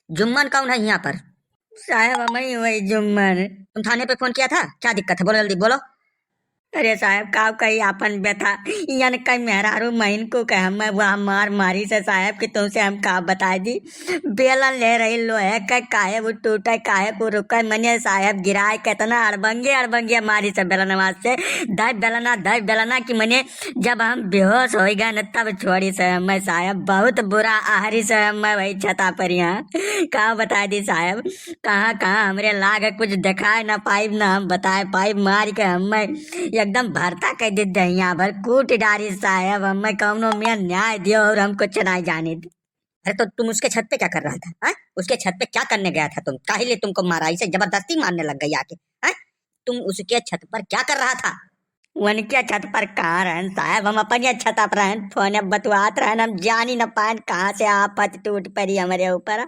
जुम्मन कौन है यहाँ पर? साहब मैं वही जुम्मन। तुम थाने पे फोन किया था, क्या दिक्कत है? बोलो जल्दी बोलो। अरे साहब का कही आपन व्यथा यन कई मेहरारू महीन को कह मैं वह मार मारी से साहब कि तुमसे हम का बताए दी। बेलन ले रही लोहे का काहे वो टूटे काहे को रुके मने साहब गिराए कितना अड़बंगे अड़बंगे मारी से बेलनवा से दस बेलना कि मने जब हम बेहोश हो गए न तब छोड़ी से मैं साहब बहुत बुरा आहरी से मैं वही छता पर यहाँ का बताए दी साहब। कहाँ कहाँ हमरे लाग कुछ दिखाए ना पाई ना हम बताए पाई मार के हम एकदम भरता कह दे दहिया भर कूट डारी साहब हमें कौनो में न्याय दियो और हम कुछ नहीं जाने दी। अरे तो तुम उसके छत पे क्या कर रहा था? हाँ, उसके छत पे क्या करने गया था तुम? काहे लिए तुमको मारा? इसे जबरदस्ती मारने लग गई आके? हाँ, तुम उसके छत पर क्या कर रहा था? उनके छत पर कहाँ रहन साहब, हम अपने छत पर रहन फोन बतवात रहन, हम जान ही न पाए कहाँ से आफत टूट पड़ी हमारे ऊपर।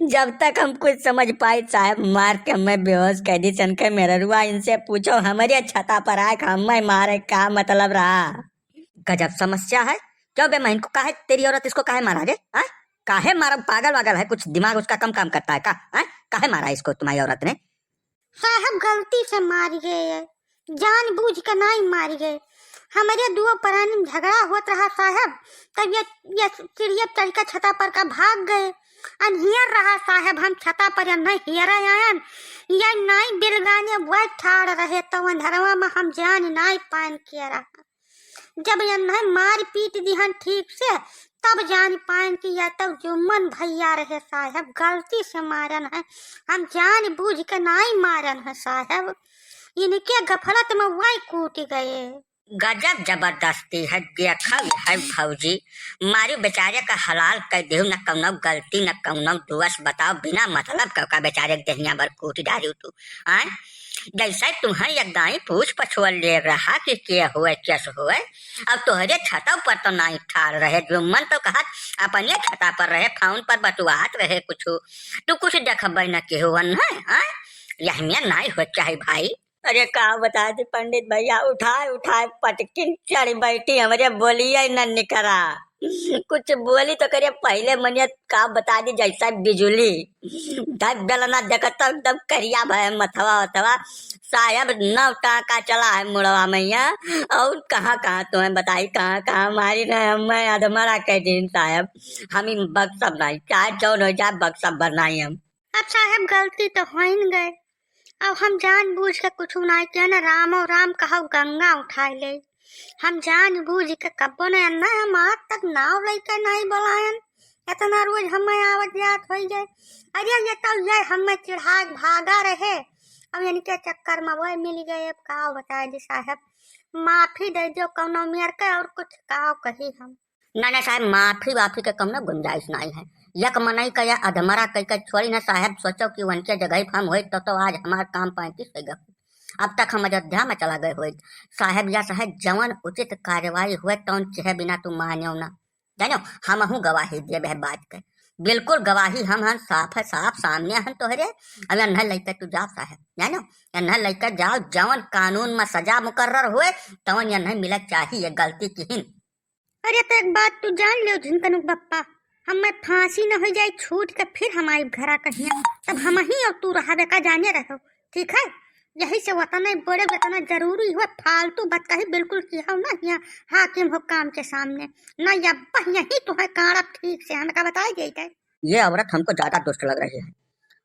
जब तक हम कुछ समझ पाए साहब मार के मैं बेहोश कह दी सन के मेरा रुआ। इनसे पूछो हमारे छता पर आए हमें मारे का मतलब रहा। गजब समस्या है। क्यों बे मैं इनको काहे तेरी औरत इसको काहे मारा रे? हाँ, काहे मारा? पागल वागल है? कुछ दिमाग उसका कम काम करता है का? हाँ, काहे मारा इसको तुम्हारी औरत ने? साहब गलती से मार गए, जान बूझ कर नहीं मार गए। हमारे दुआ परानी में झगड़ा होत रहा साहब, तब ये चिड़िया चढ़ कर छता पर का भाग गए। अनहियर रहा साहब, हम छता पर नहीं हियर आयन या नहीं बिलगाने वह ठाड़ रहे तो अंधरवा में हम जान नहीं पान के रहा। जब ये नहीं मार पीट दिहन ठीक से तब जान पाए कि यह तब जुम्मन भैया रहे साहब, गलती से मारन है, हम जान बूझ के नहीं मारन है साहब। इनके गफलत में वही कूट गए। गजब जबरदस्ती है देखा है भौजी। मारी बेचारे का हलाल कर दे न कौनो गलती न कौनो दोष बताओ बिना मतलब का बेचारे दहिया भर कूट डाली तू। आय जैसे तुम्हें एकदम पूछ पछुआ ले रहा कि क्या हुए कैसे हुए। अब तोहरे छता पर तो नहीं ठाड़ रहे जुम्मन, तो कहा अपने छता पर रहे फोन पर बतुआत रहे कुछ। तू कुछ देखब न के हुआ है यही में नहीं हो चाहे भाई। अरे का बता दे पंडित भैया, उठाए उठाए पटकिन चढ़ बैठी हमारे बोलिए न निकरा। कुछ बोली तो करे पहले मनिया का बता दी जैसा बिजुली धक बेलना देखता एकदम करिया भय मथवा अथवा साहब नव टाका चला है मुड़वा मैया। और कहाँ कहाँ तुम्हें बताई कहाँ कहाँ मारी रहे मैं अधमरा कह दिन साहब। हम इन बक्सब नहीं चाहे जौन हो जाए बक्सब बनाई हम। अब साहब गलती तो हो ही गए, अब हम जान बूझ के कुछ नहीं किया न। राम और राम कहो गंगा उठाए ले, हम जान बूझ के कब्बो ने अन्ना हम आज तक नाव लेकर नहीं बोलायन। इतना रोज हमें आवत जात हो जाए। अरे ये तो ये हमें चिढ़ा भागा रहे, अब इनके चक्कर में वही मिल गए। अब का बताए जी साहब, माफी दे दो कौनो मेर के, और कुछ का कही हम। ना साहब माफी वाफी के कम ना गुंजाइश नहीं है। यक मनई का या अधमरा कई का छोड़ी ना साहब, सोचो कि उनके जगह हम हुए तो आज हमारा काम 35 हो गया। अब तक हम अयोध्या में चला गए हुए साहब। या साहब जवन उचित कार्यवाही हुए तो चाहे बिना तुम मानो ना जानो हम हूँ गवाही दे बह बात के। बिल्कुल गवाही हम साफ है, साफ सामने हम तोहरे। अब अन्न लेकर तू जाओ साहब जानो, अन्न लेकर जाओ जवन कानून में सजा मुकर्रर हुए तवन अन्न मिला चाहिए गलती की हिन। अरे तो एक बात तू जान ले झुनकनुक बप्पा, हमें फांसी न हो जाए छूट के फिर हमारी घरा कहिया, तब हम ही और तू रहा का जाने रहो, ठीक है? यही से वतना बड़े वतना जरूरी हुआ, फालतू बात कही बिल्कुल किया ना यहाँ हाकिम हो काम के सामने ना। यब्बा यही तो है काड़ा ठीक से हमें का बताई गई है। ये औरत हमको ज्यादा दुष्ट लग रही है।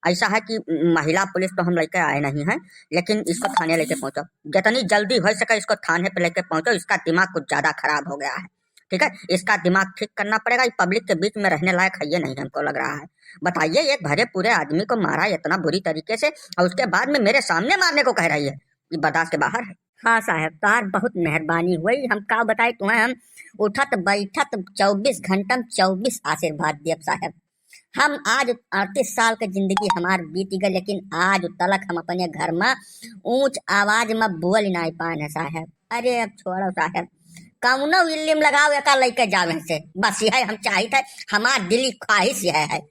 ऐसा है कि महिला पुलिस तो हम लेके आए नहीं है, लेकिन इसको थाने लेके पहुंचो, जितनी जल्दी हो सके इसको थाने पे लेके पहुंचो। इसका दिमाग कुछ ज्यादा खराब हो गया है, ठीक है? इसका दिमाग ठीक करना पड़ेगा। ये पब्लिक के बीच में रहने लायक है ये नहीं हमको लग रहा है। बताइए एक भरे पूरे आदमी को मारा इतना बुरी तरीके से और उसके बाद में मेरे सामने मारने को कह रही है, ये बर्दाश्त के बाहर है। हाँ साहब तार बहुत मेहरबानी हुई, हम का बताए तुम्हें। हम उठत बैठत 24 घंटा 24 आशीर्वाद दिए साहब। हम आज 38 साल की जिंदगी हमार बीत गई, लेकिन आज तलक हम अपने घर में ऊंच आवाज में बोल नहीं पाए है साहब। अरे अब छोड़ो साहब, कौनो इल्म लगाओ एका लेके जावे से बस यह हम चाहिए थे, हमार दिली ख्वाहिश यह है।